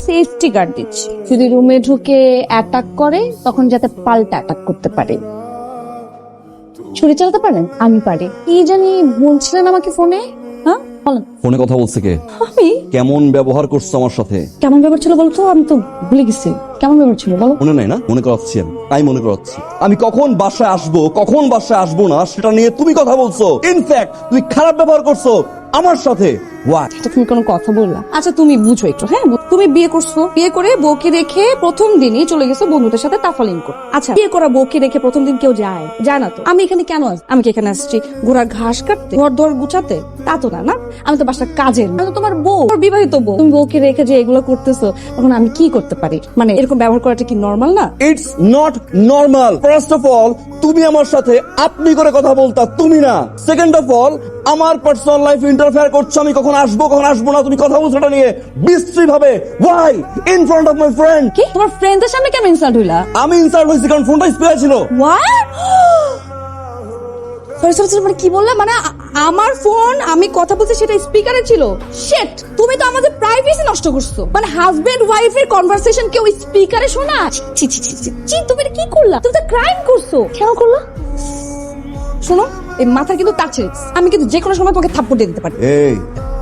Safety guard দিচ্ছি, যদি রুমে ঢুকে অ্যাটাক করে তখন যাতে পাল্টা অ্যাটাক করতে পারে। ছুরি চালাতে পারেন? আমি পারি। কি জানি বলছিলেন আমাকে ফোনে? হ্যাঁ বলেন। ফোনে কথা বলছে কে? আমি? কেমন ব্যবহার করছো আমার সাথে? কেমন ব্যাপার ছিল বলতো? আমি তো ভুলে গেছি। কেমন ব্যাপার ছিল বলো? মনে নাই না? মনে করাচ্ছি আমি মনে করাচ্ছি। আমি কখন বাসায় আসবো না সেটা নিয়ে তুমি কথা বলছো। ইনফ্যাক্ট তুমি খারাপ ব্যবহার করছো আমার সাথে। এটা তুমি কোনো কথা বললা? আচ্ছা তুমি বুঝো একটু। হ্যাঁ, তুমি বিয়ে করছো, বিয়ে করে বউকে রেখে প্রথম দিনই চলে গেছো বন্ধুদের সাথে তাফালিং করতে। আচ্ছা, বিয়ে করা বউকে রেখে প্রথম দিন কেউ যায় না তো। আমি এখানে কেন আছি? আমি কি এখানে আসছি ঘোড়ার ঘাস কাটতে, ঘর দর গুছাতে? তা তো না। আমি তো বাসার কাজের, আমি তো তোমার বউ, বিবাহিত বউ। তুমি বউকে রেখে যে এগুলো করতেছো, তখন আমি কি করতে পারি? মানে এরকম ব্যবহার করাটা কি নর্মাল না? It's not normal. First of all, তুমি আমার সাথে আপনি করে কথা বলতা, তুমি না। সেকেন্ড অফ অল, আমার পার্সোনাল লাইফ ইন্টারফেয়ার করছো। আমি কখন আসবো না তুমি কথা বলছো এটা নিয়ে বিশ্রী ভাবে। Why in front of my friend? কি তোমার ফ্রেন্ডদের সামনে কেন ইনসাল্ট হইলা? আমি ইনসাল্ট হইছি কারণ ফোনটা স্পিকারে ছিল। হোয়াট? সরি মানে কি বললা? মানে আমার ফোন, আমি কথা বলছি সেটা স্পিকারে ছিল? শিট, তুমি তো আমাদের প্রাইভেসি নষ্ট করছো। মানে হাজবেন্ড ওয়াইফের কনভারসেশন কেউ স্পিকারে শোনা? ছি ছি ছি ছি, তুমি এটা কি করলা? তুমি তো ক্রাইম করছো। কেন করলা? শোনো, এই মাথা কিন্তু টাচে, আমি কিন্তু যে কোনো সময় তোমাকে থাপ্পড় দিয়ে দিতে পারি। এই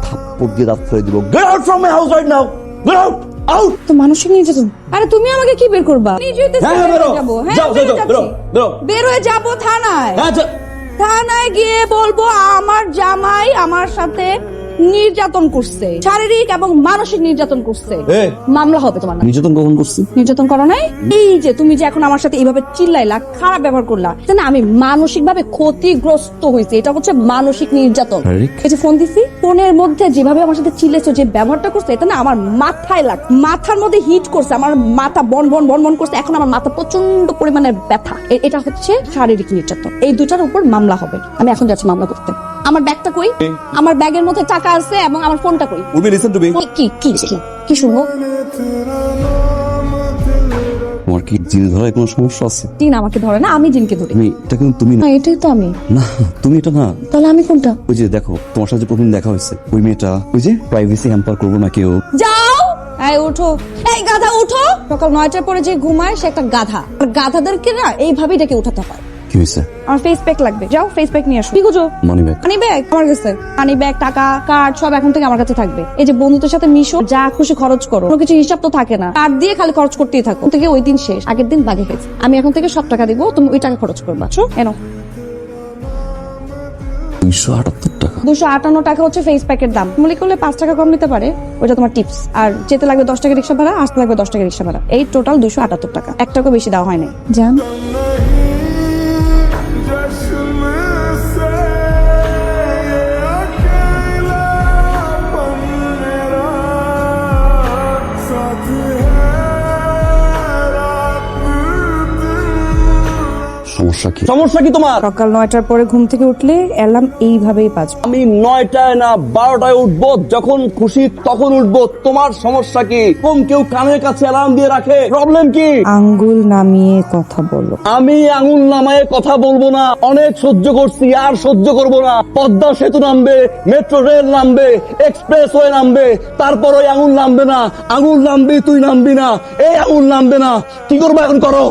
থাপ্পড় দিয়ে দাঁত ফেলে দিব। Get out from my house right now. Get out. Out. তো মানসিক নির্যাতন। আরে তুমি আমাকে কি বের করবা? নিজেই তো যাবো। হ্যাঁ, বের হয়ে যাবো থানায়। থানায় গিয়ে বলবো আমার জামাই আমার সাথে নির্যাতন করছে, শারীরিক এবং মানসিক নির্যাতন করছে। মামলা হবে তোমার নামে। নির্যাতন কখন করছি? নির্যাতন করো নাই? এই যে তুমি যে এখন আমার সাথে এইভাবে চিল্লাইলা, খারাপ ব্যবহার করলা, না আমি মানসিক ভাবে ক্ষতিগ্রস্ত হয়েছে। এটা হচ্ছে মানসিক নির্যাতন। এই যে ফোন দিছি, ফোনের মধ্যে যেভাবে আমার সাথে চিল্লাইছো, যে ব্যবহারটা করছে, এটা না আমার মাথায় লাগ, মাথার মধ্যে হিট করছে, আমার মাথা বন বন বন বন করছে। এখন আমার মাথা প্রচন্ড পরিমাণে ব্যথা। এটা হচ্ছে শারীরিক নির্যাতন। এই দুটার উপর মামলা হবে। আমি এখন যাচ্ছি মামলা করতে। আমার ব্যাগটা কই? আমার ব্যাগের মধ্যে টাকা আছে এবং আমার ফোনটা কই? Urmi, listen to me. কি শুনবো? তোমার কি জিন ধরায় কোনো সমস্যা আছে? জিন আমাকে ধরে না, আমি জিনকে ধরি। এটা কিন্তু তুমি না। এটাই তো আমি। না, তুমি এটা না। তাহলে আমি কোনটা? ওই যে দেখো, তোমার সাথে প্রথম দেখা হয়েছে ওই মেয়েটা, ওই যে প্রাইভেসি হ্যাম্পার করবো না কেউ। যাও, এই উঠো, এই গাধা উঠো। সকাল 9টার পরে যে ঘুমায় সে একটা গাধা। আর গাধাদেরকে না এইভাবেই ডেকে উঠাতে হয়। কি হয়েছে? আমার ফেস প্যাক লাগবে, যাও ফেস প্যাক নিয়ে আসো। কি খুঁজো? Money bag. মানি ব্যাগ আমার কাছে। মানি ব্যাগ, টাকা, কার্ড সব এখন থেকে আমার কাছে থাকবে। এই যে বন্ধুদের সাথে মিশো, যা খুশি খরচ করো, কোনো কিছু হিসাব তো থাকে না। কার্ড দিয়ে খালি খরচ করতেই থাকো। থেকে ওই দিন শেষ, আগের দিন বাগে গেছে। আমি এখন থেকে সব টাকা দিব, তুমি ওই টাকা খরচ করবা। এনো 278 টাকা। 258 টাকা হচ্ছে ফেস প্যাকের দাম। মনে করলে 5 টাকা কম নিতে পারে, ওটা তোমার টিপস। আর যেতে লাগবে 10 টাকা রিক্সা ভাড়া, আসতে লাগবে 10 টাকা রিক্সা ভাড়া। এই টোটাল 278 টাকা। 1 টাকা বেশি দেওয়া হয় নাই। জান সমস্যা কি তোমার? সকাল 9টার পরে ঘুম থেকে উঠলে অ্যালার্ম এইভাবেই বাজবে। আমি 9টায় না 12টায় উঠবো, যখন খুশি তখন উঠবো। তোমার সমস্যা কি? কেউ কানের কাছে অ্যালার্ম দিয়ে রাখে, প্রবলেম কি? আঙ্গুল নামিয়ে কথা বলো। আমি আঙুল নামায়ে কথা বলবো না। অনেক সহ্য করছি, আর সহ্য করবো না। পদ্মা সেতু নামবে, মেট্রো রেল নামবে, এক্সপ্রেসওয়ে নামবে, তারপর ওই আঙুল নামবে না। আঙুল নামবি, তুই নামবি না। এই আঙুল নামবে না। কি করবো এখন? করো।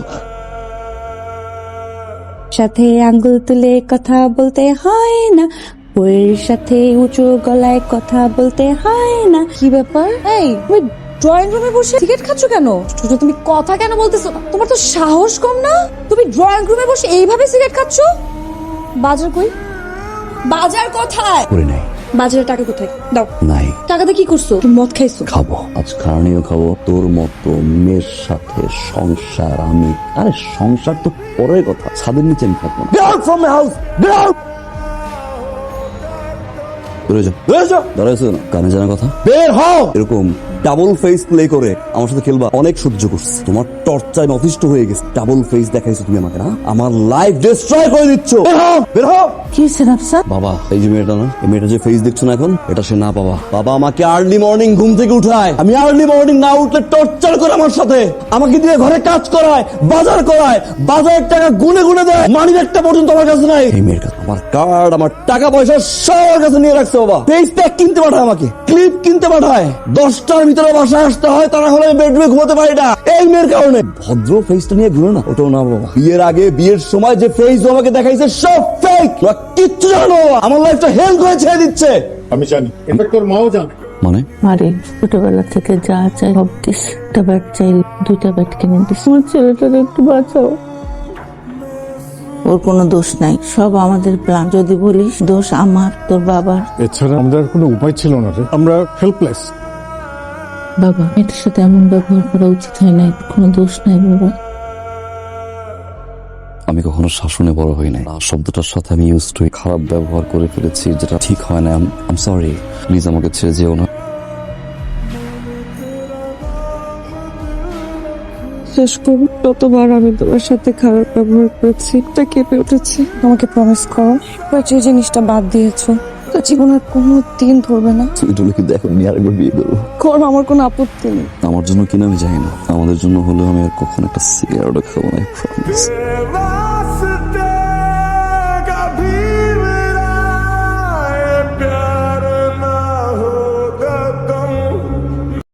সাথে আঙ্গুল তুলে কথা বলতে হয় না, বইয়ের সাথে উঁচু গলায় কথা বলতে হয় না। কি ব্যাপার? এই তুমি ড্রয়িং রুমে বসে সিগারেট খাচ্ছ কেন? তুমি কথা কেন বলতেছো? তোমার তো সাহস কম না? তুমি ড্রয়িং রুমে বসে এইভাবে সিগারেট খাচ্ছ? বাজার কই? বাজার কোথায়? করে নাই। বাজারের টাকা কোথায়? দাও। নাই। টাকাতে কি করছো? মদ খাইছো? খাবো, আজ খাওয়ানিও খাবো। তোর মতো মেয়ের সাথে সংসার আমি? আরে সংসার তো পরের কথা, ছাদের নিচে আমি থাকবো না। Get out from my house! Get out! বেরো যাও, বেরো যাও। দাঁড়াইছো না, কানে জানা কথা। বের হও। এরকম ডাবল ফেস প্লে করে আমার সাথে খেলবা, অনেক সহ্য করছি। তোমার টর্চায় আমি অতিষ্ঠ হয়ে গেছি। ডাবল ফেস দেখাইছো তুমি আমাকে, না? আমার লাইফ ডিস্ট্রয় করে দিচ্ছ। বের হও, বের হও। কি হয়েছে রাফসান? বাবা, এই যে মেয়েটা না, এই মেয়েটা যে ফেস দেখছো না এখন, এটা সে না। বাবা, বাবা আমাকে আর্লি মর্নিং ঘুম থেকে উঠায়, আমি আর্লি মর্নিং না উঠলে টর্চার করে আমার সাথে, আমাকে দিয়ে ঘরে কাজ করায়, বাজার করায়, বাজারের টাকা গুনে গুনে দেয়, মানি একটা পর্যন্ত আমার কাছে নাই। এই মেয়ের কাছে আমার কার্ড, আমার টাকা পয়সা সব আমার কাছে নিয়ে রাখছে। বাবা ফেস প্যাক কিনতে পাঠায়, আমাকে ক্লিপ কিনতে পাঠায়, 10টার ভিতরে বাসায় আসতে হয়, তা না হলে আমি বেডরুমে ঘুমাতে পারি না এই মেয়ের কারণে। ভদ্র ফেসটা নিয়ে ঘুরে না, ওটাও না বাবা। বিয়ের আগে, বিয়ের সময় যে ফেস আমাকে দেখাইছে সব ফেক, কিচ্ছু জানো বাবা। আমার লাইফটা হেল করে ছেড়ে দিচ্ছে। আমি জানি, ইনফ্যাক্ট তোর মাও জানে। মানে মারে ছোটবেলা থেকে যা চাই সব দিস, একটা ব্যাট চাই, 2টা ব্যাট কিনে দিস। আমার ছেলেটাকে একটু বাঁচাও। ওর কোনো দোষ নাই, সব আমাদের প্ল্যান। যদি বলিস দোষ আমার, তোর বাবার। এছাড়া আমাদের আর কোনো উপায় ছিল না রে, আমরা হেল্পলেস। বাবা, মেয়েটার সাথে এমন ব্যবহার করা উচিত হয় না, কোনো দোষ নাই বাবা। আমি কখনো শাসনে বড় হই নাই, শব্দটার সাথে আমি ইউজড হই, খারাপ ব্যবহার করে ফেলেছি, যেটা ঠিক হয় না। আম সরি, প্লিজ আমাকে ছেড়ে যেও না। শেষ করুন, যতবার আমি তোমার সাথে খারাপ ব্যবহার করেছি তা কেঁপে উঠেছি। আমাকে প্রমিস করো, যে জিনিসটা বাদ দিয়েছো তা জীবনের কোনো দিন ধরবে না। তুমি কি দেখো, আমি আরেকবার বিয়ে করবো। করো, আমার কোনো আপত্তি নেই। আমার জন্য কিনা আমি জানি না, আমাদের জন্য হলেও আমি আর কখনো একটা সিগারেটও খাবো না, I promise।